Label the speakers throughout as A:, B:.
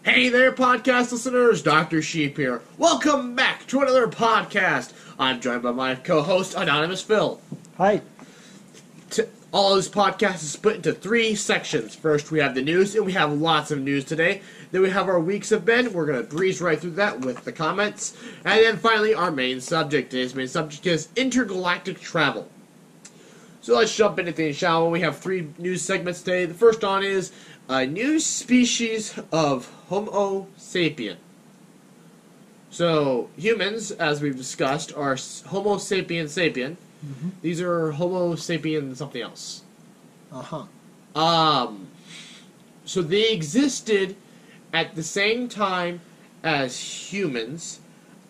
A: Hey there, podcast listeners, Dr. Sheep here. Welcome back to another podcast. I'm joined by my co-host, Anonymous Phil.
B: Hi.
A: All of this podcast is split into three sections. First, we have the news, and we have lots of news today. Then we have our weeks have been. We're going to breeze right through that with the comments. And then finally, our main subject. Today's main subject is intergalactic travel. So let's jump into things, shall we? We have three news segments today. The first on is a new species of Homo sapien. So, humans, as we've discussed, are Homo sapien sapien. Mm-hmm. These are Homo sapien something else. So they existed at the same time as humans.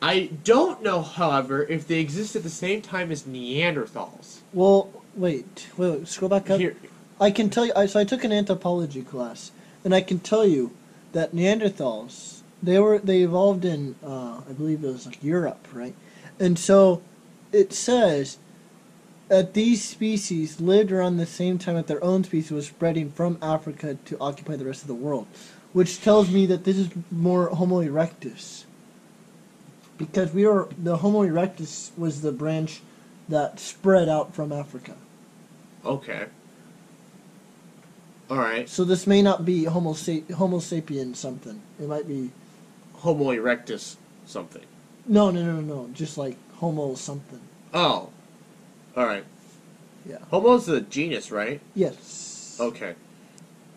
A: I don't know, however, if they exist at the same time as Neanderthals.
B: Well, wait, scroll back up.
A: Here.
B: I can tell you, so I took an anthropology class, and I can tell you that Neanderthals, they evolved in, I believe it was like Europe, right? And so it says that these species lived around the same time that their own species was spreading from Africa to occupy the rest of the world, which tells me that this is more Homo erectus. Because the Homo erectus was the branch that spread out from Africa.
A: Okay. Alright.
B: So this may not be Homo sapien something. It might be
A: Homo erectus something.
B: No. Just like Homo something.
A: Oh. Alright.
B: Yeah.
A: Homo's the genus, right?
B: Yes.
A: Okay.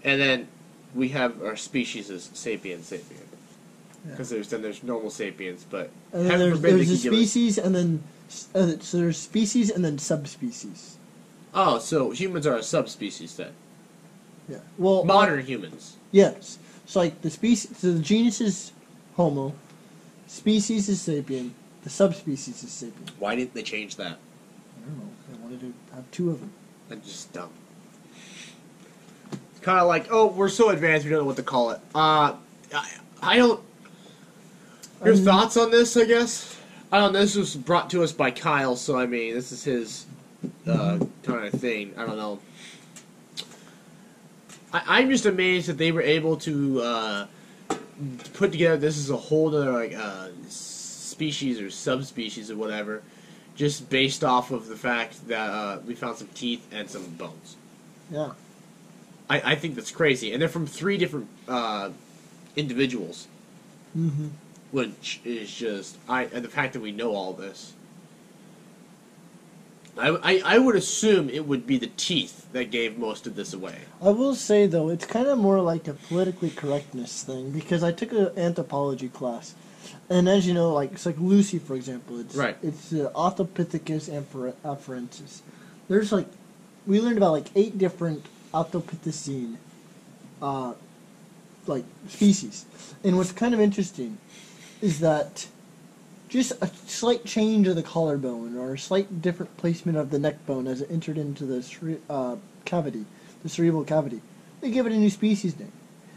A: And then we have our species as sapien. Because there's normal sapiens, but
B: and then there's a species, and then so there's species and then subspecies.
A: Oh, so humans are a subspecies then.
B: Yeah. Well,
A: modern humans.
B: Yes. So like the species, so the genus is Homo, species is sapien, the subspecies is sapien.
A: Why didn't they change that?
B: I don't know. They wanted to have two of them.
A: That's just dumb. It's kind of like, oh, we're so advanced, we don't know what to call it. I don't. Your thoughts on this, I guess? I don't know, this was brought to us by Kyle, so I mean, this is his kind of thing. I don't know. I'm just amazed that they were able to put together this as a whole other species or subspecies or whatever, just based off of the fact that we found some teeth and some bones.
B: Yeah.
A: I think that's crazy. And they're from three different individuals.
B: Mm-hmm.
A: Which is just the fact that we know all this. I would assume it would be the teeth that gave most of this away.
B: I will say though, it's kind of more like a politically correctness thing because I took an anthropology class, and as you know, like it's like Lucy, for example. It's
A: right.
B: It's Australopithecus afarensis. There's we learned about 8 different Australopithecine species, and what's kind of interesting is that just a slight change of the collarbone or a slight different placement of the neck bone as it entered into the cerebral cavity, they give it a new species name.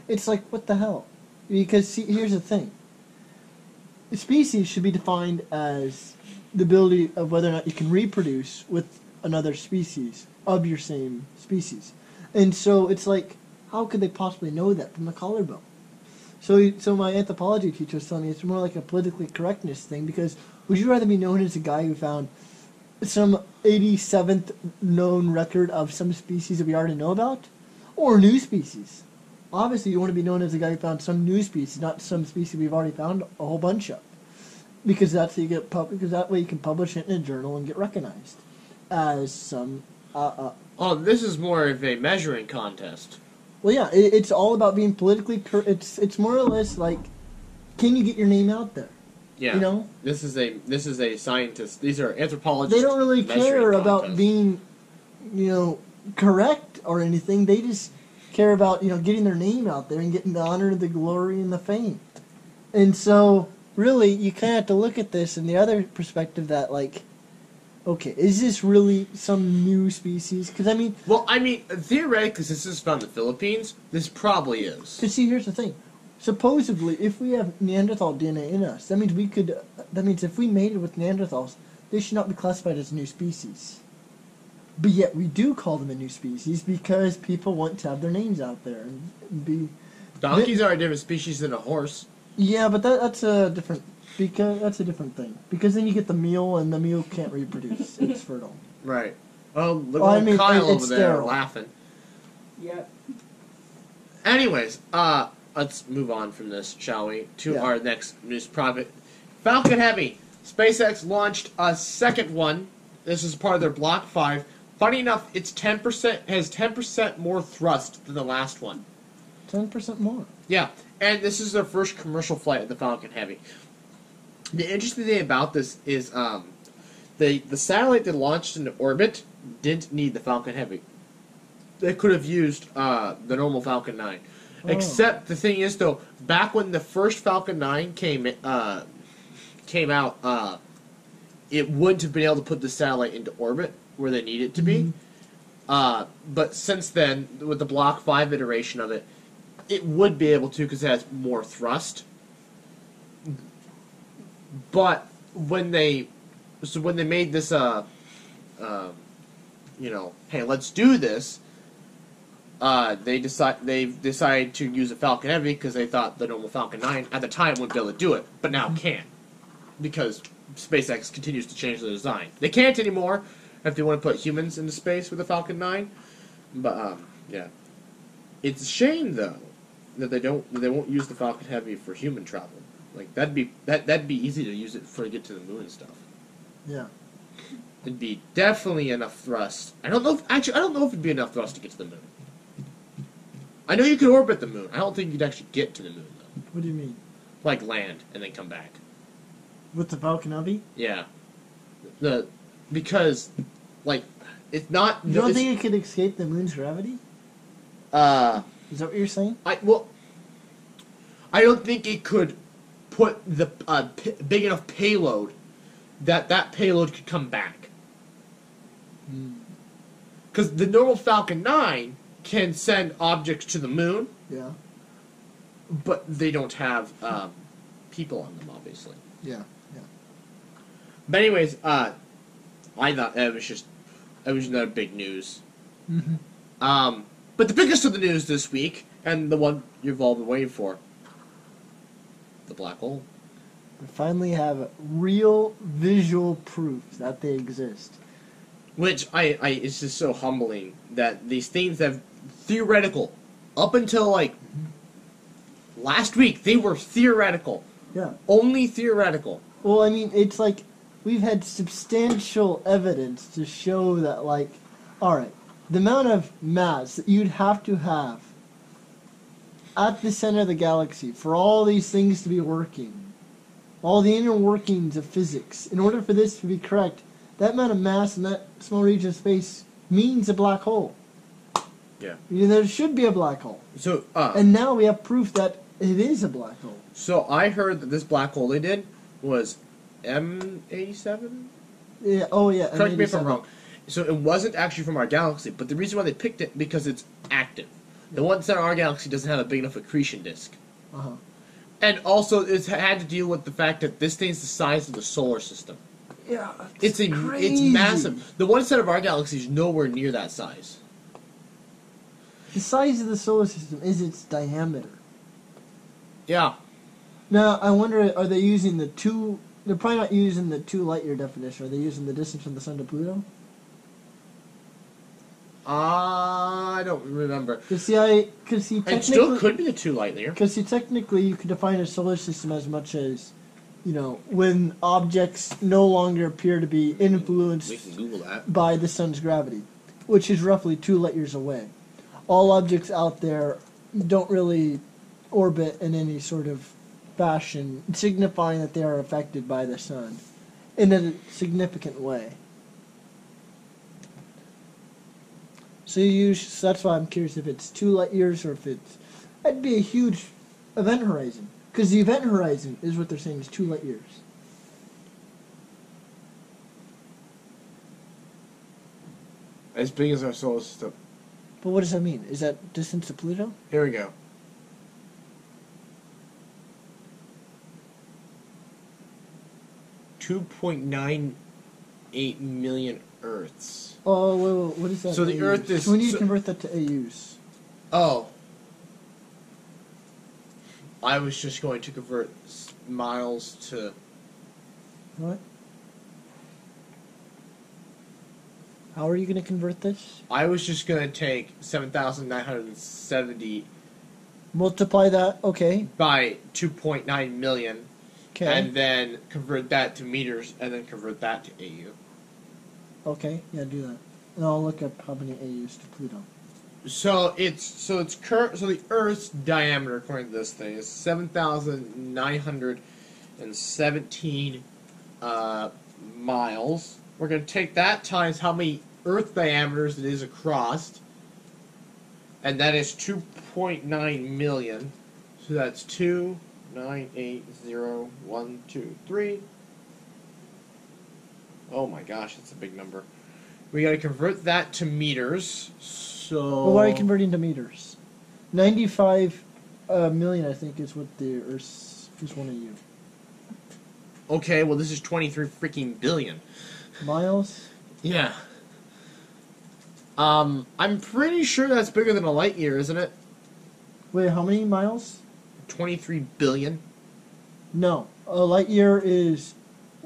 B: It's like, what the hell? Because, see, here's the thing. A species should be defined as the ability of whether or not you can reproduce with another species of your same species. And so it's like, how could they possibly know that from the collarbone? So my anthropology teacher was telling me it's more like a politically correctness thing because would you rather be known as a guy who found some 87th known record of some species that we already know about, or new species? Obviously, you want to be known as a guy who found some new species, not some species we've already found a whole bunch of, because that's how you get because that way you can publish it in a journal and get recognized as some.
A: Oh, this is more of a measuring contest.
B: Well, yeah, it's all about being politically it's more or less like, can you get your name out there?
A: Yeah.
B: You know?
A: This is a scientist. These are anthropologists.
B: They don't really care about being, correct or anything. They just care about, getting their name out there and getting the honor, the glory, and the fame. And so, really, you kind of have to look at this in the other perspective that, okay, is this really some new species? Because,
A: theoretically, since this is found in the Philippines, this probably is.
B: Because, see, here's the thing. Supposedly, if we have Neanderthal DNA in us, that means if we mated with Neanderthals, they should not be classified as a new species. But yet we do call them a new species because people want to have their names out there and be
A: Donkeys are a different species than a horse.
B: Yeah, but that's a different thing. Because then you get the mule, and the mule can't reproduce. It's fertile.
A: Right. Oh, look
B: Well, I
A: at
B: mean,
A: Kyle
B: it's
A: over there
B: sterile.
A: laughing.
C: Yep.
A: Anyways, let's move on from this, shall we, to
B: Yeah.
A: our next news product. Falcon Heavy. SpaceX launched a second one. This is part of their Block 5. Funny enough, it's 10% has 10% more thrust than the last one.
B: 10% more.
A: Yeah, and this is their first commercial flight of the Falcon Heavy. The interesting thing about this is the satellite that launched into orbit didn't need the Falcon Heavy. They could have used the normal Falcon 9.
B: Oh.
A: Except the thing is, though, back when the first Falcon 9 came out, it wouldn't have been able to put the satellite into orbit where they need it to be. But since then, with the Block 5 iteration of it, it would be able to because it has more thrust. But when they made this, hey, let's do this. They decided to use a Falcon Heavy because they thought the normal Falcon 9 at the time wouldn't be able to do it, but now can because SpaceX continues to change the design. They can't anymore if they want to put humans into space with the Falcon 9. But yeah, it's a shame though that they won't use the Falcon Heavy for human travel. Like that'd be easy to use it to get to the moon and stuff.
B: Yeah.
A: It'd be definitely enough thrust. I don't know if it'd be enough thrust to get to the moon. I know you could orbit the moon. I don't think you'd actually get to the moon though.
B: What do you mean?
A: Like land and then come back.
B: With the Falcon Heavy?
A: Yeah. Because like it's not.
B: You don't think it could escape the moon's gravity? Is that what you're saying?
A: I don't think it could put the big enough payload that payload could come back. Because the normal Falcon 9 can send objects to the moon,
B: Yeah.
A: but they don't have people on them, obviously.
B: Yeah.
A: But anyways, I thought it was another big news.
B: Mm-hmm.
A: But the biggest of the news this week, and the one you've all been waiting for, the black hole.
B: We finally have real visual proof that they exist.
A: Which it's just so humbling that these things have theoretical. Up until like last week, they were theoretical.
B: Yeah.
A: Only theoretical.
B: Well, I mean, it's like we've had substantial evidence to show that, like, alright, the amount of mass that you'd have to have at the center of the galaxy for all these things to be working, all the inner workings of physics, in order for this to be correct, that amount of mass in that small region of space means a black hole.
A: Yeah.
B: There should be a black hole.
A: So,
B: and now we have proof that it is a black hole.
A: So I heard that this black hole they did was M87?
B: Yeah. Oh, yeah.
A: Correct me if I'm wrong. So it wasn't actually from our galaxy, but the reason why they picked it because it's active. The one center of our galaxy doesn't have a big enough accretion disk.
B: Uh-huh.
A: And also, it's had to deal with the fact that this thing's the size of the solar system.
B: Yeah.
A: It's massive. The one center of our galaxy is nowhere near that size.
B: The size of the solar system is its diameter.
A: Yeah.
B: Now, I wonder, are they using the two... They're probably not using the 2 light-year definition. Are they using the distance from the sun to Pluto?
A: I don't remember.
B: Because technically...
A: It still could be the 2 light year.
B: Because technically you could define a solar system as much as, when objects no longer appear to be influenced
A: We can Google that.
B: by the sun's gravity, which is roughly 2 light years away. All objects out there don't really orbit in any sort of fashion, signifying that they are affected by the sun in a significant way. So that's why I'm curious if it's 2 light years or if it's... That'd be a huge event horizon. Because the event horizon is what they're saying is 2 light years.
A: As big as our solar system.
B: But what does that mean? Is that distance to Pluto?
A: Here we go. 2.98 million Earths.
B: Oh, wait, what is that?
A: So the
B: AUs?
A: Earth is...
B: So we need to convert that to AUs.
A: Oh. I was just going to convert miles to...
B: What? How are you going to convert this?
A: I was just going to take 7,970...
B: Multiply that, okay.
A: by 2.9 million.
B: Okay.
A: And then convert that to meters, and then convert that to AU.
B: Okay, yeah, do that. And I'll look up how many AUs to Pluto.
A: So the Earth's diameter, according to this thing, is 7,917 miles. We're going to take that times how many Earth diameters it is across, and that is 2.9 million. So that's 2,980,123. Oh my gosh, that's a big number. We got to convert that to meters. So.
B: Well, why are you converting to meters? 95 million, I think, is what the Earth is one of you.
A: Okay, well, this is 23 freaking billion.
B: Miles?
A: Yeah. I'm pretty sure that's bigger than a light year, isn't it?
B: Wait, how many miles?
A: 23 billion?
B: No. A light year is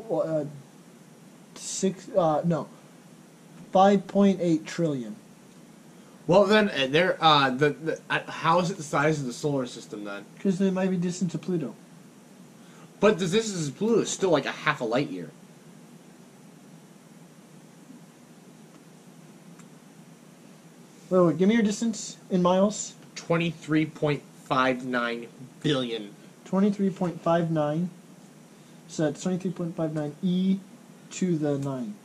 B: 5.8 trillion.
A: Well, then, how is it the size of the solar system, then?
B: Because they might be distant to Pluto.
A: But the distance to Pluto is still like a half a light year.
B: Wait, give me your distance in miles.
A: 23.59 billion.
B: 23.59. So that's 23.59 e to the 9.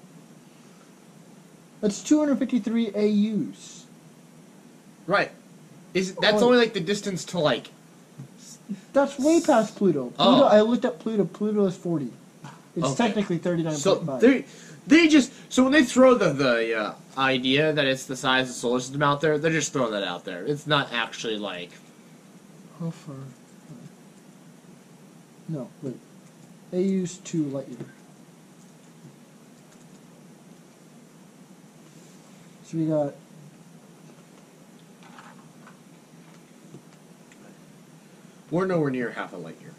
B: That's 253 AUs.
A: Right. That's only like the distance to like...
B: That's way past Pluto. Pluto, I looked up Pluto. Pluto is 40. It's technically 39.5.
A: So they just when they throw the idea that it's the size of the solar system out there, they're just throwing that out there. It's not actually like...
B: How far? No, wait. AUs to light year. So we got...
A: We're nowhere near half a light year.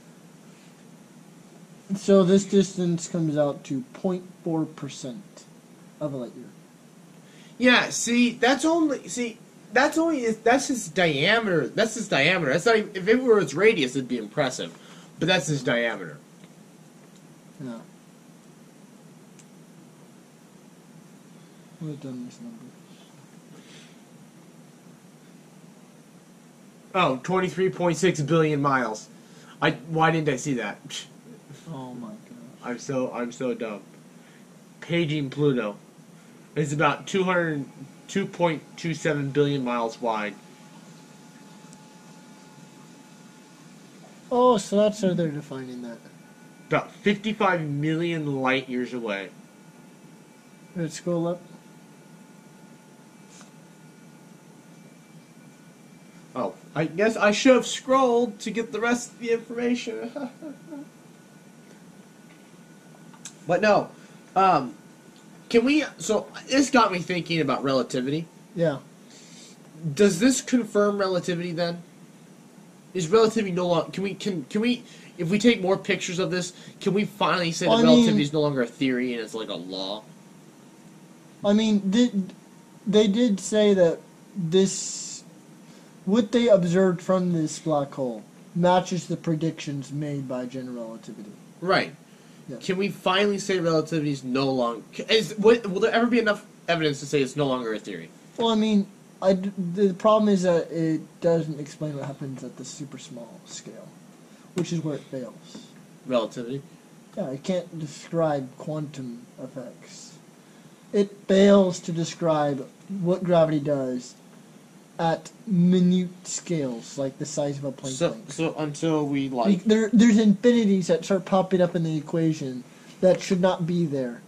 B: So this distance comes out to 0.4% of a light year.
A: Yeah, that's his diameter. That's his diameter. That's not even, if it were its radius, it'd be impressive. But that's his diameter.
B: Yeah. We've done these numbers.
A: Oh, 23.6 billion miles. Why didn't I see that?
B: Oh my god.
A: I'm so dumb. Paging Pluto. It's about 2.27 billion miles wide.
B: Oh, so that's how they're defining that.
A: About 55 million light years away.
B: Let's scroll up.
A: Oh, I guess I should have scrolled to get the rest of the information. But no, can we? So this got me thinking about relativity.
B: Yeah.
A: Does this confirm relativity then? Is relativity no longer? Can we? If we take more pictures of this, can we finally say that relativity is no longer a theory and it's like a law?
B: I mean, they did say that this, what they observed from this black hole, matches the predictions made by general relativity.
A: Right.
B: Yeah.
A: Can we finally say relativity is no longer... will there ever be enough evidence to say it's no longer a theory?
B: Well, I mean, the problem is that it doesn't explain what happens at the super small scale, which is where it fails.
A: Relativity?
B: Yeah, it can't describe quantum effects. It fails to describe what gravity does at minute scales, like the size of a Planck length.
A: So until we like...
B: There's infinities that start popping up in the equation that should not be there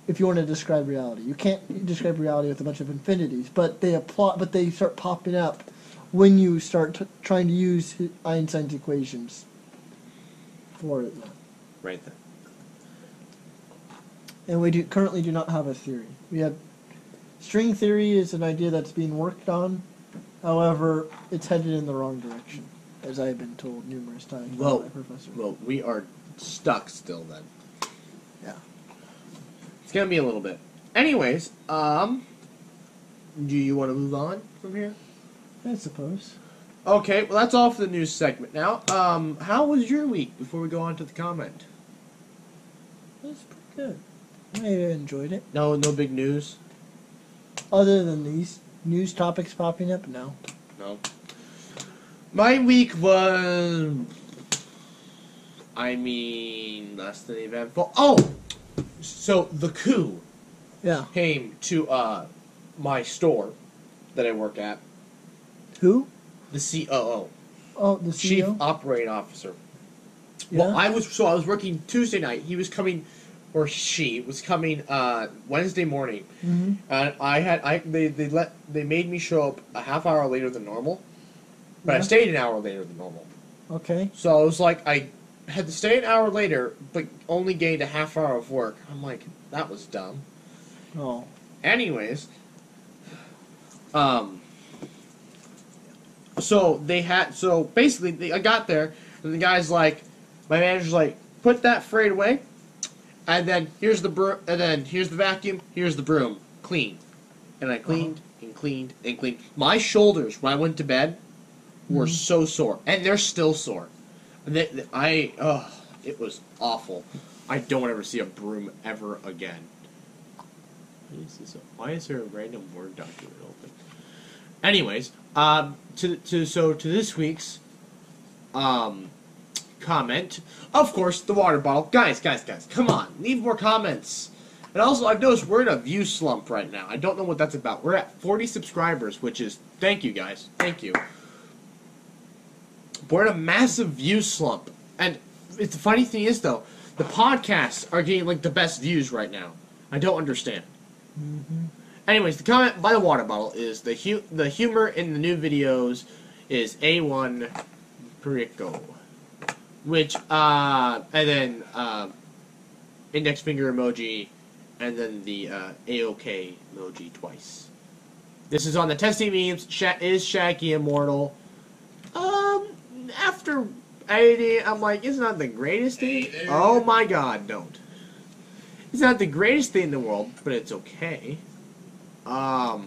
B: if you want to describe reality. You can't describe reality with a bunch of infinities, but they start popping up when you start trying to use Einstein's equations for it.
A: Right then.
B: And we currently do not have a theory. We have string theory is an idea that's being worked on. However, it's headed in the wrong direction. as I have been told numerous times by
A: Well,
B: my professor.
A: well, we are stuck still then.
B: Yeah.
A: It's gonna be a little bit. Anyways, do you want to move on from here?
B: I suppose.
A: Okay, well that's all for the news segment now. How was your week before we go on to the comment?
B: It was pretty good. I enjoyed it.
A: No big news?
B: Other than these news topics popping up, no.
A: No. My week was, less than eventful. Oh! So, the coup
B: Yeah.
A: came to, my store that I work at.
B: Who?
A: The COO.
B: Oh, the
A: Chief
B: CEO?
A: Operating Officer.
B: Yeah.
A: Well, I was working Tuesday night. He was coming, or she was coming, Wednesday morning.
B: Mm-hmm.
A: And they made me show up a half hour later than normal. But I
B: Yeah.
A: stayed an hour later than normal.
B: Okay.
A: So I was like, I had to stay an hour later, but only gained a half hour of work. I'm like, that was dumb.
B: Oh.
A: Anyways, so basically, I got there, and the guy's like, my manager's like, put that freight away, and then here's the broom, and then here's the vacuum, here's the broom, clean. And I cleaned and cleaned and cleaned. My shoulders when I went to bed were so sore, and they're still sore. And it was awful. I don't ever see a broom ever again. Why is there a random Word document open? Anyways, to this week's comment, of course, the water bottle. Guys, come on, leave more comments. And also, I've noticed we're in a view slump right now. I don't know what that's about. We're at 40 subscribers, which is, thank you guys, thank you. We're in a massive view slump. And the funny thing is, though, the podcasts are getting, like, the best views right now. I don't understand.
B: Mm-hmm.
A: Anyways, the comment by the water bottle is, the humor in the new videos is A1 Perico. Which, and then, index finger emoji, and then the, A-OK emoji twice. This is on the testing memes. Is Shaggy immortal? After editing, I'm like, it's not the greatest thing. Oh my god, don't. It's not the greatest thing in the world, but it's okay. But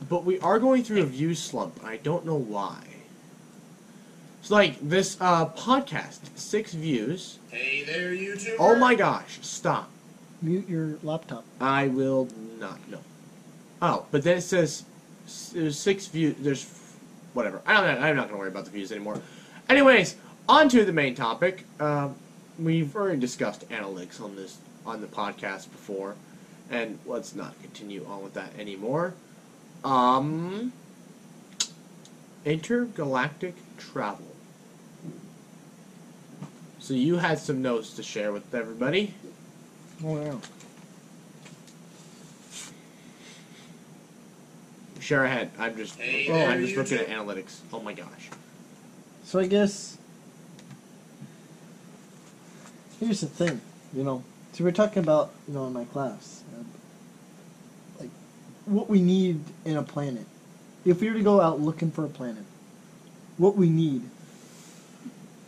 A: we are going through a view slump. I don't know why. It's like this podcast, 6 views.
C: Hey there, YouTuber.
A: Oh my gosh, stop.
B: Mute your laptop.
A: I will not. No. Oh, but then it says there's 6 views. There's whatever. I'm not gonna worry about the views anymore. Anyways, on to the main topic. We've already discussed analytics on the podcast before, and let's not continue on with that anymore. Intergalactic travel. So you had some notes to share with everybody.
B: Oh, yeah.
A: Share ahead. I'm just looking at analytics. Oh my gosh.
B: So I guess here's the thing, So we're talking about, in my class, like what we need in a planet. If we were to go out looking for a planet, what we need.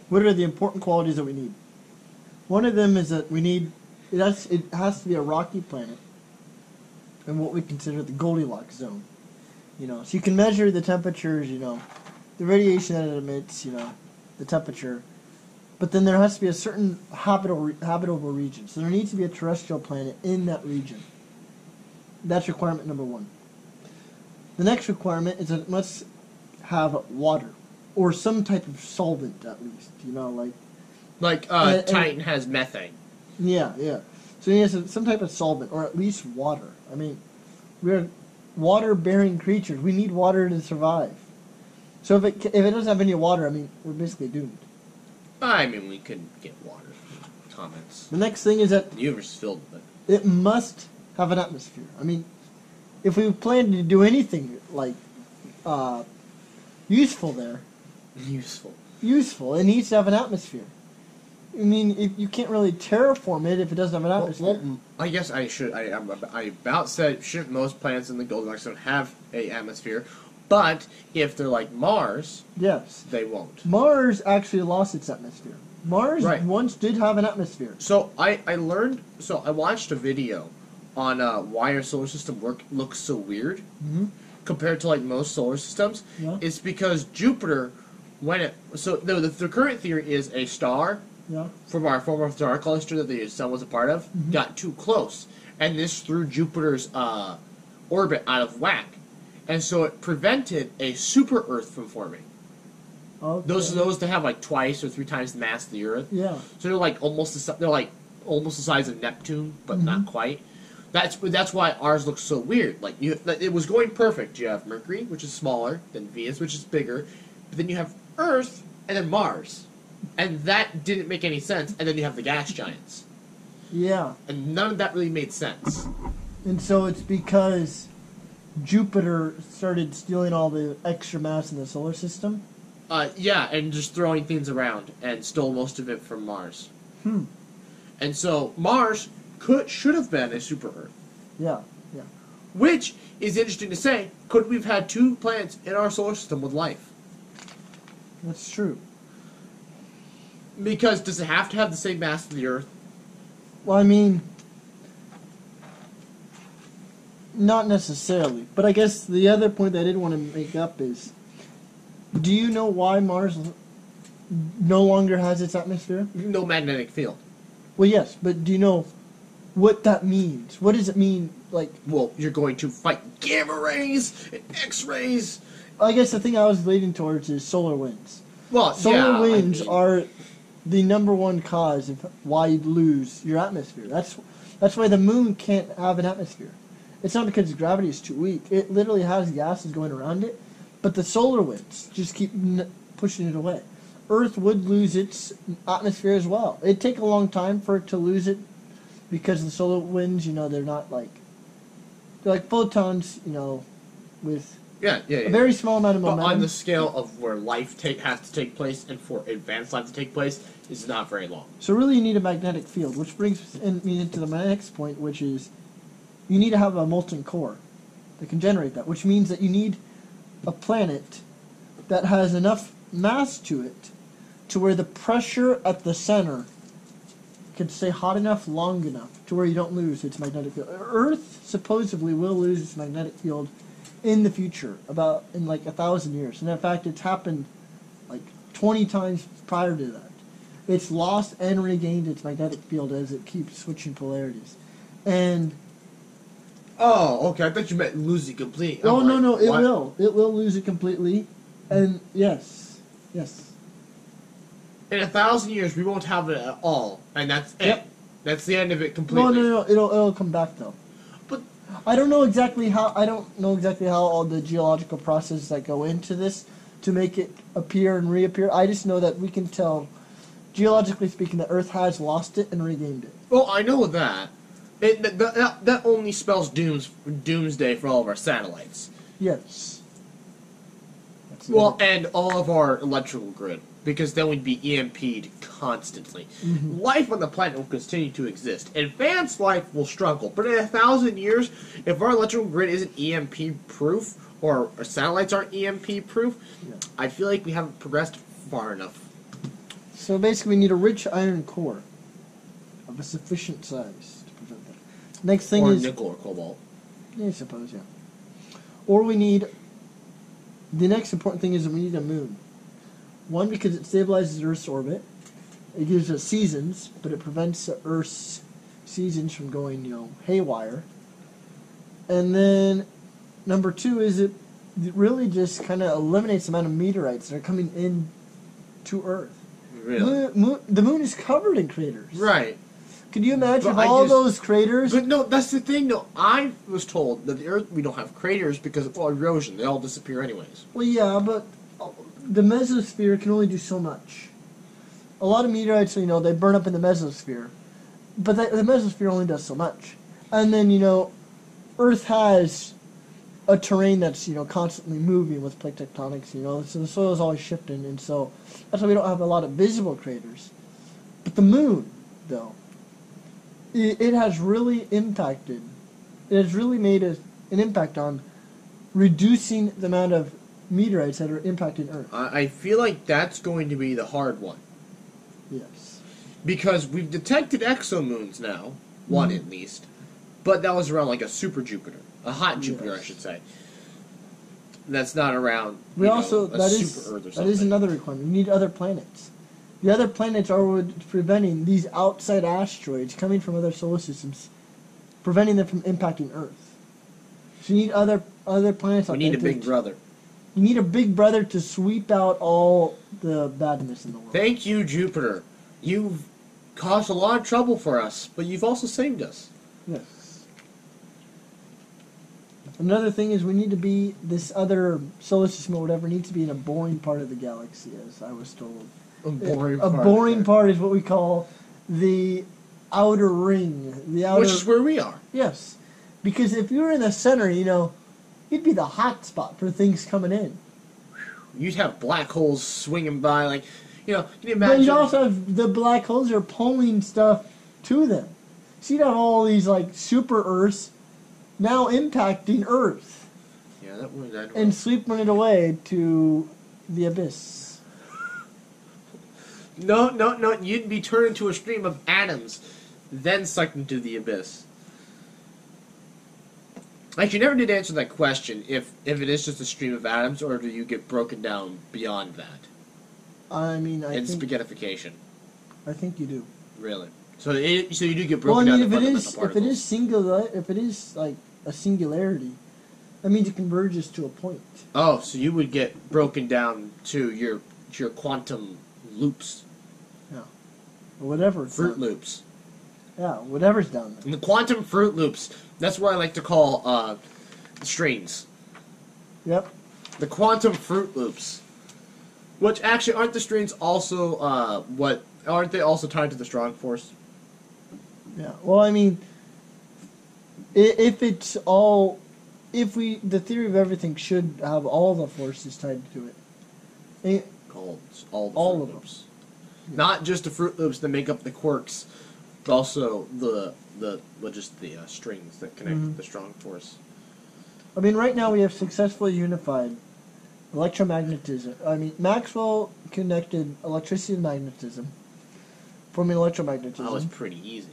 B: What are the important qualities that we need? One of them is that we need it has to be a rocky planet, and what we consider the Goldilocks zone. So you can measure the temperatures, the radiation that it emits, the temperature. But then there has to be a certain habitable region. So there needs to be a terrestrial planet in that region. That's requirement number 1. The next requirement is that it must have water, or some type of solvent at least.
A: Titan has methane.
B: Yeah. So it has some type of solvent, or at least water. We're water-bearing creatures. We need water to survive. So if it doesn't have any water, we're basically doomed.
A: We could get water. Comments.
B: The next thing is that
A: The universe is filled with it.
B: it must have an atmosphere. If we plan to do anything like useful there, useful, it needs to have an atmosphere. If you can't really terraform it if it doesn't have an atmosphere.
A: Well, I guess I should. I about said, shouldn't most planets in the Goldilocks zone have a atmosphere? But if they're like Mars,
B: Yes.
A: they won't.
B: Mars actually lost its atmosphere. Mars
A: Right.
B: once did have an atmosphere.
A: So I watched a video on why our solar system looks so weird
B: Mm-hmm.
A: compared to like most solar systems.
B: Yeah.
A: It's because Jupiter, the current theory is a star
B: Yeah.
A: from our former star cluster that the sun was a part of got too close, and this threw Jupiter's orbit out of whack, and so it prevented a super Earth from forming.
B: Okay.
A: Those that have like twice or 3 times the mass of the Earth.
B: Yeah.
A: So they're like almost the size of Neptune, but not quite. That's why ours looks so weird. Like it was going perfect. You have Mercury, which is smaller than Venus, which is bigger, but then you have Earth and then Mars, and that didn't make any sense. And then you have the gas giants,
B: Yeah.
A: and none of that really made sense.
B: And so it's because Jupiter started stealing all the extra mass in the solar system.
A: Yeah, and just throwing things around and stole most of it from Mars. And so Mars should have been a super Earth.
B: Yeah. Yeah.
A: Which is interesting to say. Could we've had 2 planets in our solar system with life?
B: That's true.
A: Because does it have to have the same mass as the Earth?
B: Well, I mean, not necessarily. But I guess the other point that I did want to make up is, do you know why Mars no longer has its atmosphere?
A: No magnetic field.
B: Well, yes, but do you know what that means? What does it mean? Like,
A: Well, you're going to fight gamma rays and X-rays.
B: I guess the thing I was leading towards is solar winds.
A: Well,
B: Solar winds
A: I mean,
B: are the number one cause of why you lose your atmosphere. That's why the moon can't have an atmosphere. It's not because gravity is too weak. It literally has gases going around it, but the solar winds just keep pushing it away. Earth would lose its atmosphere as well. It'd take a long time for it to lose it because the solar winds, they're not they're like photons, with
A: yeah.
B: a very small amount of
A: But
B: momentum.
A: on the scale of where life has to take place and for advanced life to take place, is not very long.
B: So really you need a magnetic field, which brings me into my next point, which is you need to have a molten core that can generate that, which means that you need a planet that has enough mass to it to where the pressure at the center can stay hot enough long enough to where you don't lose its magnetic field. Earth supposedly will lose its magnetic field in the future, in 1,000 years. And in fact, it's happened 20 times prior to that. It's lost and regained its magnetic field as it keeps switching polarities. And
A: Oh, okay. I thought you meant lose it completely.
B: oh, no, it
A: what?
B: will. It will lose it completely. And yes.
A: In 1,000 years, we won't have it at all, and that's it.
B: Yep.
A: That's the end of it completely.
B: No. It'll come back though.
A: But
B: I don't know exactly how all the geological processes that go into this to make it appear and reappear. I just know that we can tell, geologically speaking, that Earth has lost it and regained it.
A: well, I know that. That only spells doomsday for all of our satellites.
B: Yes. That's
A: Well, and all of our electrical grid, because then we'd be EMP'd constantly.
B: Mhm.
A: Life on the planet will continue to exist. Advanced life will struggle, but in 1,000 years, if our electrical grid isn't EMP-proof, or our satellites aren't EMP-proof,
B: Yeah.
A: I feel like we haven't progressed far enough.
B: So basically, we need a rich iron core of a sufficient size to prevent that. Next thing
A: Or
B: is,
A: nickel or cobalt.
B: I suppose, yeah. Or we need. The next important thing is that we need a moon. One, because it stabilizes Earth's orbit. It gives us seasons, but it prevents Earth's seasons from going, haywire. And then, number 2 is it really just kind of eliminates the amount of meteorites that are coming in to Earth.
A: Really?
B: The moon is covered in craters.
A: Right.
B: Can you imagine
A: But
B: all those craters?
A: But no, that's the thing, though. I was told that the Earth, we don't have craters because of erosion. They all disappear anyways.
B: Well, yeah, but the mesosphere can only do so much. A lot of meteorites, they burn up in the mesosphere. But the mesosphere only does so much. And then, Earth has a terrain that's, constantly moving with plate tectonics, so the soil is always shifting, and so that's why we don't have a lot of visible craters. But the moon, though, it has really impacted. It has really made an impact on reducing the amount of meteorites that are impacting Earth.
A: I feel like that's going to be the hard one.
B: Yes.
A: Because we've detected exomoons now, one at least, but that was around like a super Jupiter, a hot Jupiter, I should say. That's not around
B: We also
A: a
B: that
A: super
B: is
A: Earth or
B: that
A: something.
B: is another requirement. We need other planets. The other planets are what preventing these outside asteroids coming from other solar systems, preventing them from impacting Earth. So you need other planets.
A: We need a big brother.
B: You need a big brother to sweep out all the badness in the world.
A: Thank you, Jupiter. You've caused a lot of trouble for us, but you've also saved us.
B: Yes. Another thing is we need to be, this other solar system or whatever needs to be in a boring part of the galaxy, as I was told.
A: A boring
B: A
A: part.
B: boring part is what we call the outer ring.
A: Which is where we are.
B: Yes. Because if you were in the center, you'd be the hot spot for things coming in.
A: You'd have black holes swinging by, like, can you
B: But
A: imagine?
B: you'd also have the black holes are pulling stuff to them. So you'd have all these, like, super Earths now impacting Earth
A: Yeah, that would.
B: and sweeping it away to the abyss.
A: No, you'd be turned into a stream of atoms, then sucked into the abyss. Actually, you never did answer that question, if it is just a stream of atoms, or do you get broken down beyond that?
B: I mean,
A: In spaghettification.
B: I think you do.
A: Really? So you do get
B: Well,
A: broken
B: I mean,
A: down to
B: if
A: fundamental
B: it is singular, if it is like a singularity, that means it converges to a point.
A: Oh, so you would get broken down to your quantum loops.
B: Yeah. Or whatever.
A: Fruit Loops.
B: Yeah, whatever's down there.
A: And the quantum Fruit Loops, that's what I like to call strings.
B: Yep.
A: The quantum Fruit Loops. Which actually, aren't the strings also, aren't they also tied to the strong force?
B: Yeah. Well, I mean, if it's all, the theory of everything should have all the forces tied to it.
A: Called all the
B: All
A: Fruit
B: of them.
A: Loops. Not just the Fruit Loops that make up the quarks, but also the strings that connect the strong force.
B: I mean, right now we have successfully unified electromagnetism. I mean, Maxwell connected electricity and magnetism, forming electromagnetism.
A: That was pretty easy.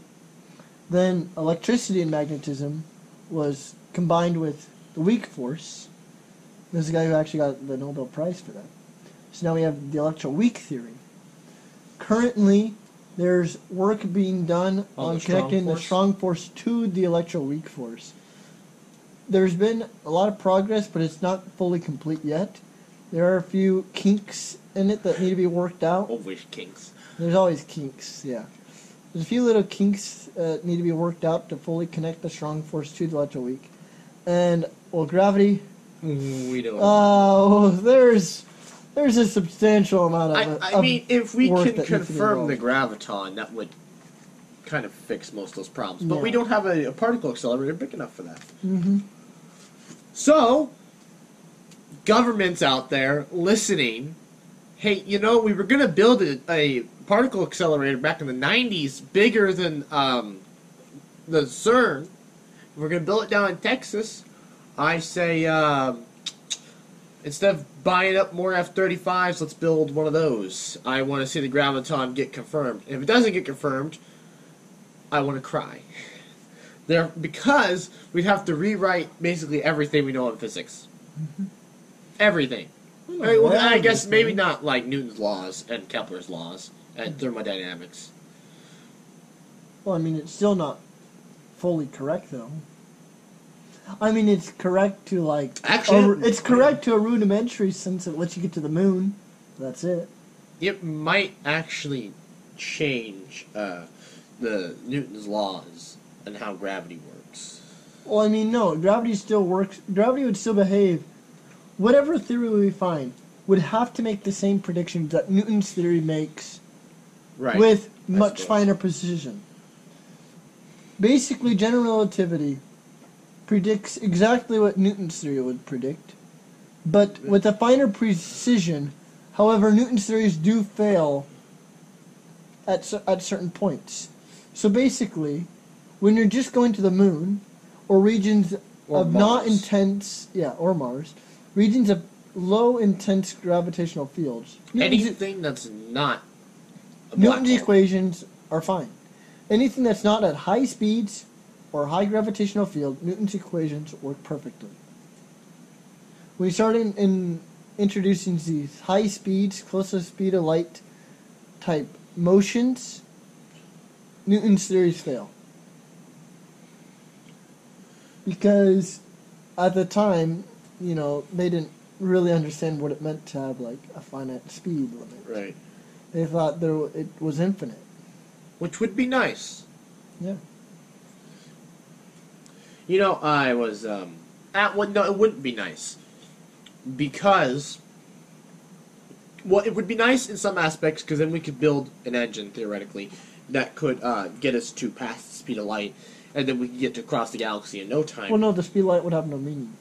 B: Then electricity and magnetism was combined with the weak force. There's a guy who actually got the Nobel Prize for that. So now we have the Electroweak Theory. Currently, there's work being done on connecting the strong force to the electroweak force. There's been a lot of progress, but it's not fully complete yet. There are a few kinks in it that need to be worked out.
A: Always kinks.
B: There's always kinks, yeah. There's a few little kinks need to be worked out to fully connect the strong force to the electroweak. And, well, gravity...
A: We don't.
B: There's a substantial amount of
A: I mean, if we
B: work
A: can
B: that needs to be
A: confirm the
B: involved.
A: graviton, that would kind of fix most of those problems. But we don't have a particle accelerator big enough for that.
B: Mm-hmm.
A: So, governments out there listening, hey, we were going to build a particle accelerator back in the 90s, bigger than the CERN. We're going to build it down in Texas. I say, instead of buying up more F-35s, let's build one of those. I want to see the graviton get confirmed. And if it doesn't get confirmed, I want to cry. Because we'd have to rewrite basically everything we know in physics.
B: Mm-hmm.
A: Everything. I guess maybe not like Newton's laws and Kepler's laws and thermodynamics.
B: Well, I mean, it's still not fully correct, though. I mean, it's correct to, like...
A: Actually...
B: it's correct to a rudimentary sense of once you get to the moon. That's it.
A: It might actually change the Newton's laws and how gravity works.
B: Well, I mean, no. Gravity still works. Gravity would still behave. Whatever theory we find would have to make the same predictions that Newton's theory makes,
A: Right.
B: with much finer precision. Basically, general relativity predicts exactly what Newton's theory would predict, but with a finer precision. However, Newton's theories do fail at certain points. So basically, when you're just going to the moon, or regions
A: Or
B: of
A: Mars.
B: not intense, or Mars, regions of low intense gravitational fields.
A: Anything that's not a black
B: Newton's
A: hole.
B: equations are fine. Anything that's not at high speeds or high gravitational field, Newton's equations work perfectly. When you start in introducing these high speeds, close to the speed of light type motions, Newton's theories fail. Because at the time, they didn't really understand what it meant to have like a finite speed limit.
A: Right.
B: They thought it was infinite.
A: Which would be nice.
B: Yeah.
A: I was no, it wouldn't be nice. Because it would be nice in some aspects, because then we could build an engine, theoretically, that could get us to past the speed of light, and then we could get to cross the galaxy in no time.
B: Well, no, the speed of light would have no meaning.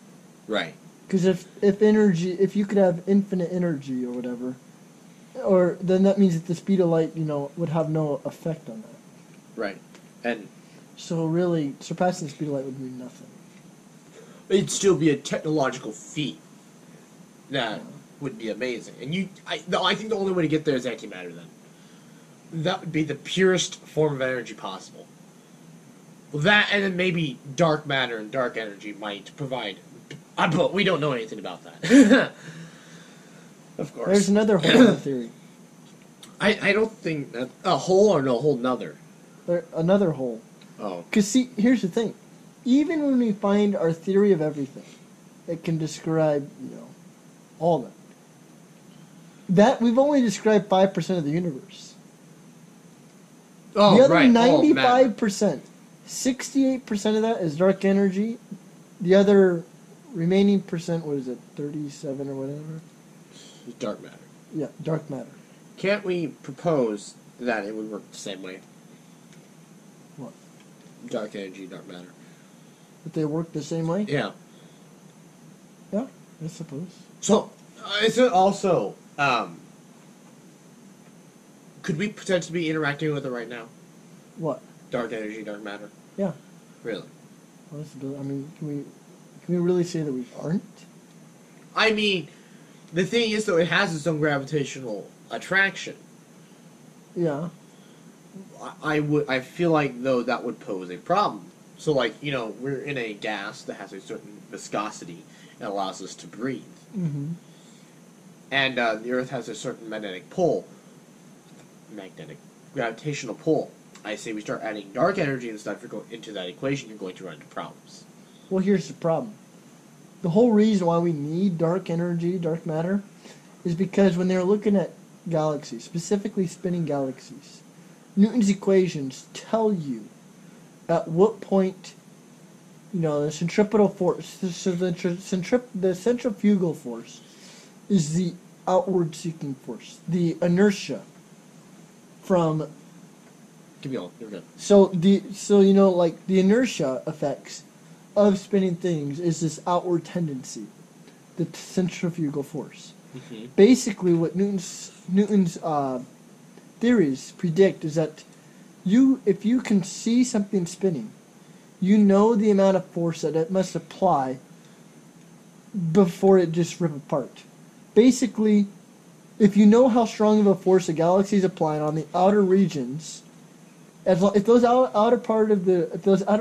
A: Right.
B: Because if you could have infinite energy or whatever, then that means that the speed of light, would have no effect on that.
A: Right. And
B: so really, surpassing the speed of light would mean nothing.
A: it'd still be a technological feat. That would be amazing. And I think the only way to get there is antimatter then. That would be the purest form of energy possible. Well, that, and then maybe dark matter and dark energy might provide. But we don't know anything about that. Of course.
B: There's another hole in the theory.
A: I don't think that a hole or no hole another.
B: Another hole.
A: Oh.
B: Because see, here's the thing. Even when we find our theory of everything, it can describe, all of it. That we've only described 5% of the universe.
A: Oh,
B: the other
A: right.
B: 95%, 68% of that is dark energy. The other remaining percent, what is it, 37 or whatever?
A: Dark matter.
B: Yeah, dark matter.
A: Can't we propose that it would work the same way?
B: What?
A: Dark energy, dark matter.
B: That they work the same way?
A: Yeah.
B: Yeah, I suppose.
A: So, is it also, could we potentially be interacting with it right now?
B: What?
A: Dark energy, dark matter?
B: Yeah.
A: Really?
B: I mean, can we really say that we aren't?
A: I mean, the thing is, though, it has its own gravitational attraction.
B: Yeah.
A: I feel like, though, that would pose a problem. So, like, we're in a gas that has a certain viscosity and allows us to breathe.
B: Mm-hmm.
A: And the Earth has a certain gravitational pull. I say we start adding dark energy and stuff into that equation, you're going to run into problems.
B: Well, here's the problem. The whole reason why we need dark energy, dark matter, is because when they're looking at galaxies, specifically spinning galaxies, Newton's equations tell you at what point, the centripetal force, the centrifugal force is the outward seeking force, the inertia from.
A: Give me all. You're good.
B: So the inertia effects of spinning things is this outward tendency, the centrifugal force.
A: Mm-hmm.
B: Basically, what Newton's theories predict is that if you can see something spinning, the amount of force that it must apply before it just rip apart. Basically, if you know how strong of a force a galaxy is applying on the outer regions, if those outer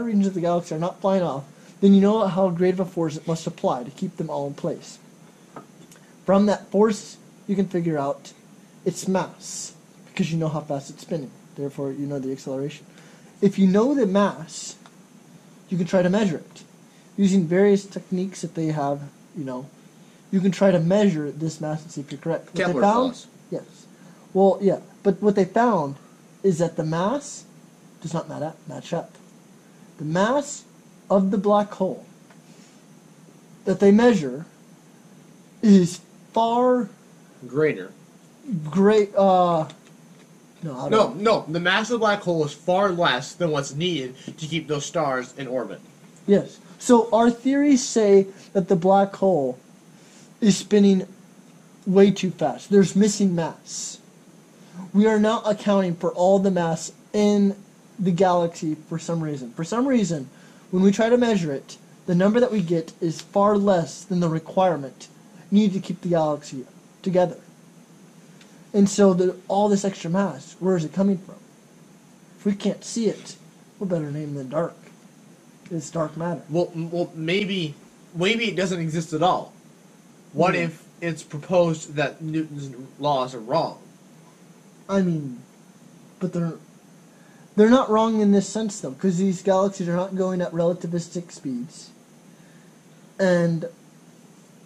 B: regions of the galaxy are not flying off, then you know how great of a force it must apply to keep them all in place. From that force, you can figure out its mass, because you know how fast it's spinning. Therefore, you know the acceleration. If you know the mass, you can try to measure it. Using various techniques that they have, you can try to measure this mass and see if you're correct.
A: Kepler's laws.
B: Yes. Well, yeah, but what they found is that the mass does not match up. The mass of the black hole that they measure is far
A: greater.
B: No,
A: the mass of the black hole is far less than what's needed to keep those stars in orbit.
B: Yes. So our theories say that the black hole is spinning way too fast. There's missing mass. We are not accounting for all the mass in the galaxy for some reason. For some reason, when we try to measure it, the number that we get is far less than the requirement needed to keep the galaxy together. And so all this extra mass, where is it coming from? If we can't see it, what better name than dark? It's dark matter.
A: Well, maybe it doesn't exist at all. What if it's proposed that Newton's laws are wrong?
B: I mean, but they're not wrong in this sense, though, because these galaxies are not going at relativistic speeds. And,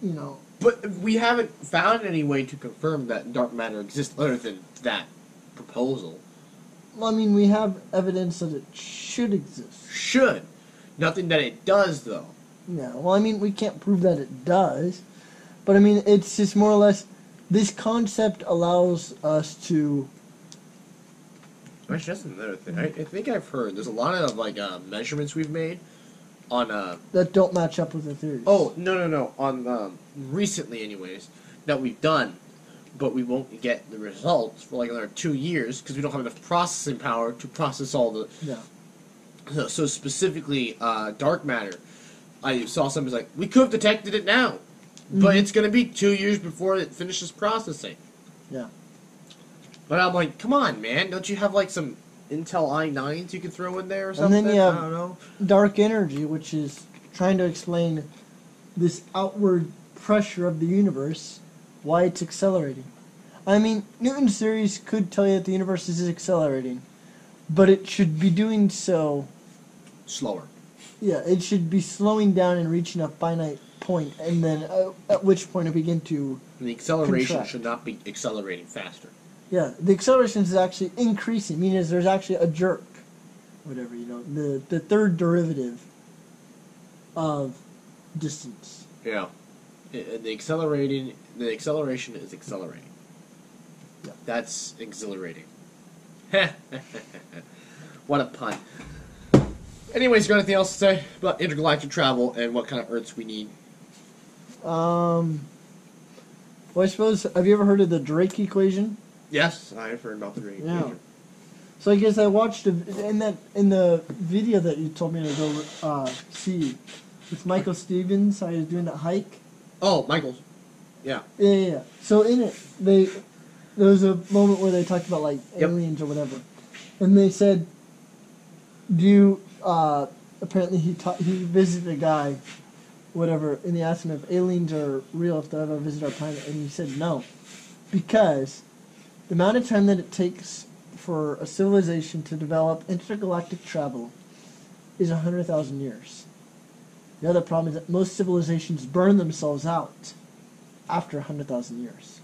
B: you know...
A: But we haven't found any way to confirm that dark matter exists other than that proposal.
B: Well, I mean, we have evidence that it should exist.
A: Should. Nothing that it does, though.
B: Yeah, well, I mean, we can't prove that it does. But, I mean, it's just more or less... This concept allows us to...
A: Actually, that's another thing. I think I've heard there's a lot of, like, measurements we've made on...
B: that don't match up with the theories.
A: Oh, no. On, recently, anyways, that we've done. But we won't get the results for, like, another 2 years because we don't have enough processing power to process all the...
B: Yeah.
A: So specifically, dark matter. I saw something like, we could have detected it now. But it's going to be 2 years before it finishes processing.
B: Yeah.
A: But I'm like, come on, man. Don't you have, like, some Intel i9s you could throw in there or something?
B: And then you have
A: I don't know.
B: dark energy, which is trying to explain this outward pressure of the universe, why it's accelerating. I mean, Newton's theories could tell you that the universe is accelerating, but it should be doing so...
A: Slower.
B: Yeah, it should be slowing down and reaching a finite point, and then at which point it begin to
A: And the acceleration
B: contract.
A: should not be accelerating faster.
B: Yeah, the acceleration is actually increasing, meaning there's actually a jerk, whatever, you know, the third derivative of distance.
A: Yeah. The acceleration is accelerating.
B: Yeah.
A: That's exhilarating. What a pun. Anyways, you got anything else to say about intergalactic travel and what kind of Earths we need?
B: Well, I suppose, have you ever heard of the Drake equation?
A: Yes, I've heard about the Drake equation.
B: So I guess I watched in the video that you told me to go see with Michael Stevens. How he was doing that hike.
A: Oh, Michael's. Yeah.
B: Yeah. So in it, there was a moment where they talked about like aliens or whatever, and they said, "Do you?" Apparently, he visited a guy, whatever, and he asked him if aliens are real, if they'll ever visit our planet, and he said no, because the amount of time that it takes for a civilization to develop intergalactic travel is 100,000 years. The other problem is that most civilizations burn themselves out after 100,000 years.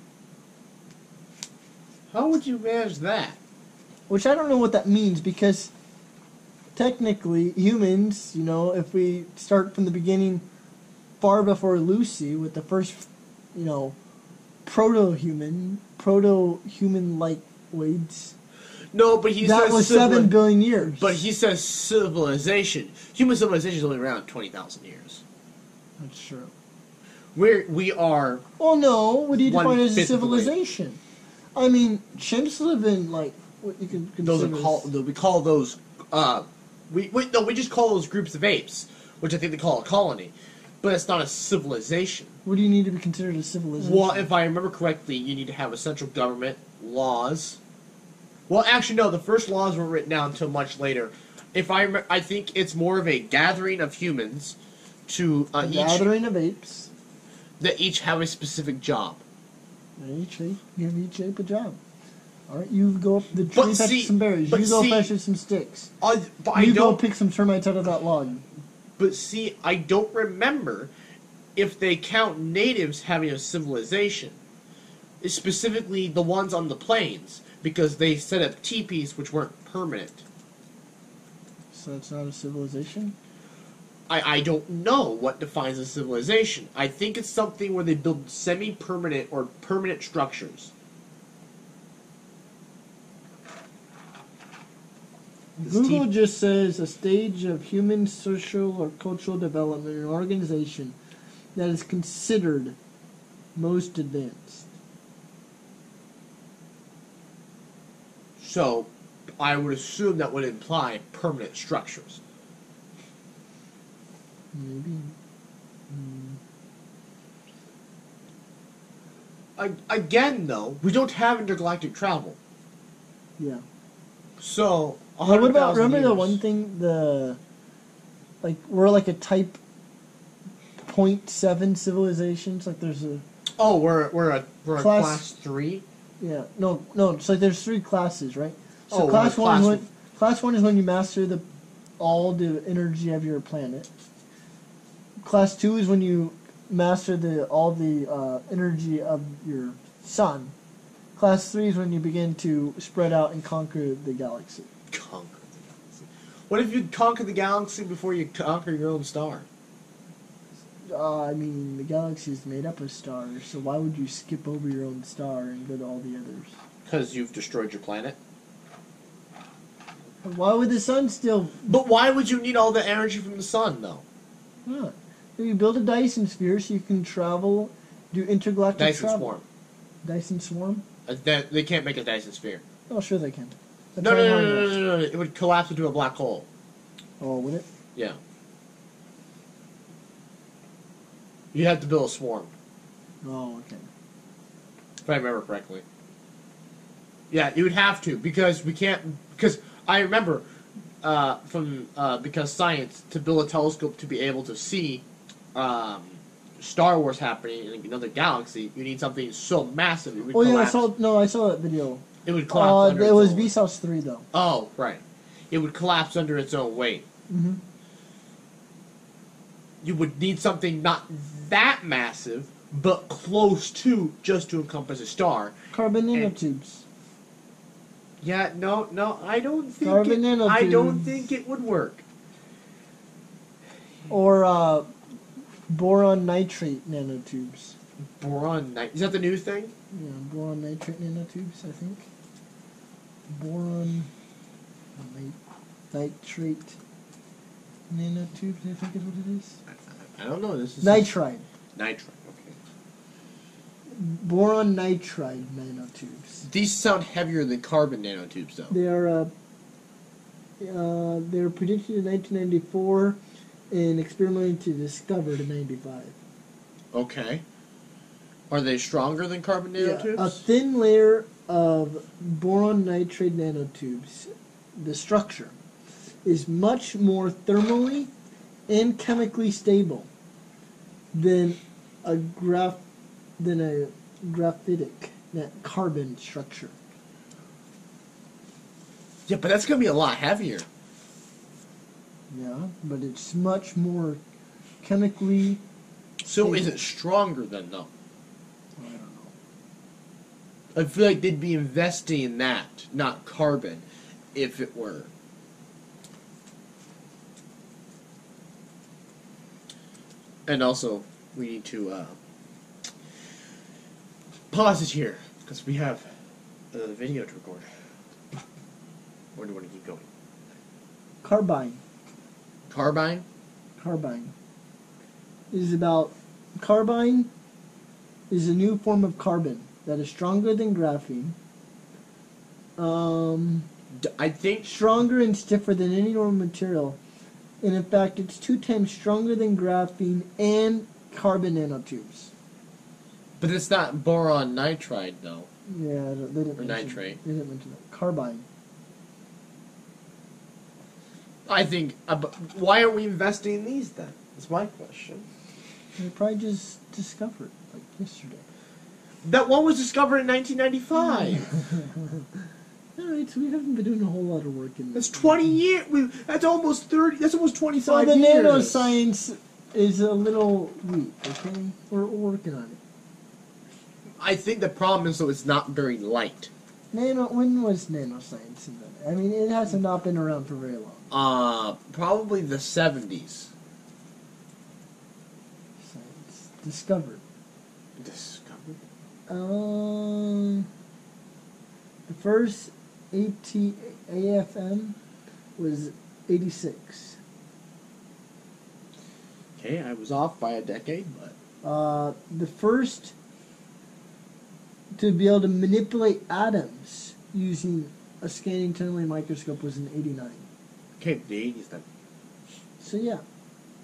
A: How would you manage that?
B: Which I don't know what that means, because technically humans, you know, if we start from the beginning far before Lucy with the first, you know, proto-human-like weights.
A: No, but he
B: that
A: says
B: was 7 billion years.
A: But he says civilization. Human civilization is only around 20,000 years.
B: That's true.
A: We are.
B: Oh no! What do you define as a
A: 1/5 of the way.
B: civilization? I mean, chimps live in like what you can
A: Those
B: consider.
A: are called. We call those. We just call those groups of apes, which I think they call a colony, but it's not a civilization.
B: What do you need to be considered a civilization?
A: Well, if I remember correctly, you need to have a central government, laws. Well, actually, no. The first laws weren't written down until much later. I think it's more of a gathering of humans to
B: a gathering of apes.
A: That each have a specific job.
B: Give each ape a job. All right, you go up the tree, fetch some berries. You go fetch some sticks. You go pick some termites out of that log.
A: But see, I don't remember if they count natives having a civilization. It's specifically the ones on the plains, because they set up teepees which weren't permanent.
B: So it's not a civilization?
A: I don't know what defines a civilization. I think it's something where they build semi-permanent or permanent structures.
B: Google just says a stage of human social or cultural development in an organization that is considered most advanced.
A: So, I would assume that would imply permanent structures.
B: Maybe.
A: Again, though, we don't have intergalactic travel.
B: Yeah.
A: So,
B: Well, what about,
A: 100,000
B: remember the
A: years.
B: one thing, we're like a type .7 civilizations, like there's a...
A: Oh, we're a class 3?
B: Yeah, no, it's like there's 3 classes, right? So
A: Oh,
B: class
A: we're
B: one,
A: class
B: class 1 is when you master all the energy of your planet. Class 2 is when you master all the energy of your sun. Class 3 is when you begin to spread out and conquer the galaxy.
A: Conquer the galaxy. What if you conquer the galaxy before you conquer your own star?
B: I mean, the galaxy is made up of stars, so why would you skip over your own star and go to all the others?
A: Because you've destroyed your planet.
B: Why would the sun still...
A: But why would you need all the energy from the sun, though?
B: Huh. You build a Dyson Sphere so you can travel, do intergalactic
A: Dyson
B: travel.
A: Swarm.
B: Dyson Swarm?
A: They can't make a Dyson Sphere.
B: Oh, sure they can.
A: No. It would collapse into a black hole.
B: Oh, would it?
A: Yeah. You have to build a swarm,
B: Oh, okay.
A: if I remember correctly. Yeah, you would have to, because we can't... Because I remember, because science, to build a telescope to be able to see Star Wars happening in another galaxy, you need something so massive it would collapse.
B: I saw that video.
A: It would collapse under
B: it
A: its
B: was
A: own weight.
B: Vsauce 3, though.
A: Oh, right. It would collapse under its own weight.
B: Mm-hmm.
A: You would need something not that massive, but close to, just to encompass a star.
B: Carbon nanotubes.
A: Yeah, no, I don't think
B: Carbon nanotubes.
A: I don't think it would work.
B: Or boron nitrate nanotubes.
A: Boron nitrate. Is that the new thing?
B: Yeah, boron nitrate nanotubes, I think. Boron nitrate nanotubes, I think is what it is.
A: I don't know. This is
B: Nitride.
A: Nitride. Okay.
B: Boron nitride nanotubes.
A: These sound heavier than carbon nanotubes, though.
B: They were predicted in 1994 and experimentally discovered in 95.
A: Okay. Are they stronger than carbon nanotubes?
B: Yeah, a thin layer of boron nitride nanotubes, the structure, is much more thermally and chemically stable than a graphitic carbon structure.
A: Yeah, but that's going to be a lot heavier.
B: Yeah, but it's much more chemically
A: So
B: stable.
A: is it stronger then, though?
B: I don't know.
A: I feel like they'd be investing in that, not carbon, if it were. And also, we need to pause it here, because we have the video to record. Or do you want to keep going?
B: Carbine.
A: Carbine?
B: Carbine is about... Carbine is a new form of carbon that is stronger than graphene.
A: I think...
B: Stronger and stiffer than any normal material. And in fact, it's 2 times stronger than graphene and carbon nanotubes.
A: But it's not boron nitride, though.
B: Yeah, they didn't
A: Or
B: mention
A: nitrate.
B: They didn't mention that. Carbine.
A: I think... why aren't we investing in these, then? That's my question.
B: They probably just discovered, like, yesterday.
A: That one was discovered in 1995.
B: Alright, so we haven't been doing a whole lot of work in this.
A: That's 20 years. That's almost 30. That's almost 25
B: So the
A: years.
B: nanoscience is a little weak, okay? We're working on it.
A: I think the problem is, though, it's not very light.
B: When was nanoscience invented? I mean, it hasn't not been around for very long.
A: Probably the 70s.
B: Science. Discovered.
A: Discovered?
B: The first AFM was 86.
A: Okay, I was off by a decade, but...
B: The first to be able to manipulate atoms using a scanning tunneling microscope was in 89.
A: Okay, the 80s then.
B: So yeah.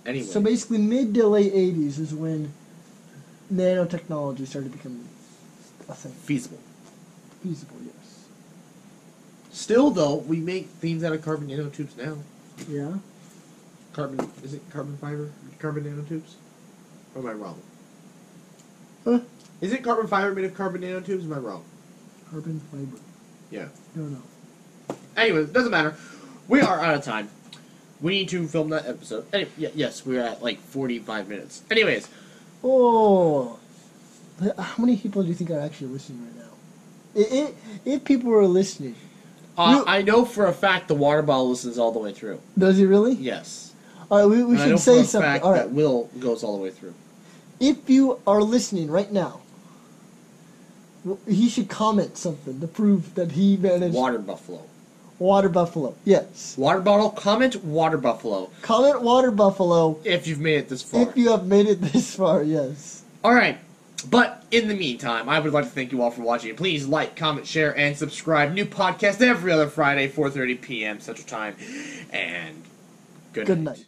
A: anyway.
B: So basically, mid to late 80s is when nanotechnology started to become a thing.
A: Feasible.
B: Feasible, yes.
A: Still, though, we make things out of carbon nanotubes now.
B: Yeah?
A: Is it carbon fiber? Carbon nanotubes? Or am I wrong?
B: Huh?
A: Is it carbon fiber made of carbon nanotubes? Am I wrong?
B: Carbon fiber.
A: Yeah.
B: Don't know.
A: Anyway, it doesn't matter. We are out of time. We need to film that episode. Yes, we're at like 45 minutes. Anyways.
B: Oh. How many people do you think are actually listening right now? If people were listening.
A: I know for a fact the water bottle listens all the way through.
B: Does he really?
A: Yes.
B: All right, we should say something.
A: Fact
B: all right.
A: that Will goes all the way through.
B: If you are listening right now, he should comment something to prove that he managed.
A: Water buffalo.
B: Water buffalo. Yes.
A: Water bottle. Comment water buffalo.
B: Comment water buffalo.
A: If you've made it this far.
B: If you have made it this far, yes.
A: All right. But in the meantime, I would like to thank you all for watching. Please like, comment, share, and subscribe. New podcast every other Friday, 4:30 p.m. Central Time. And good night.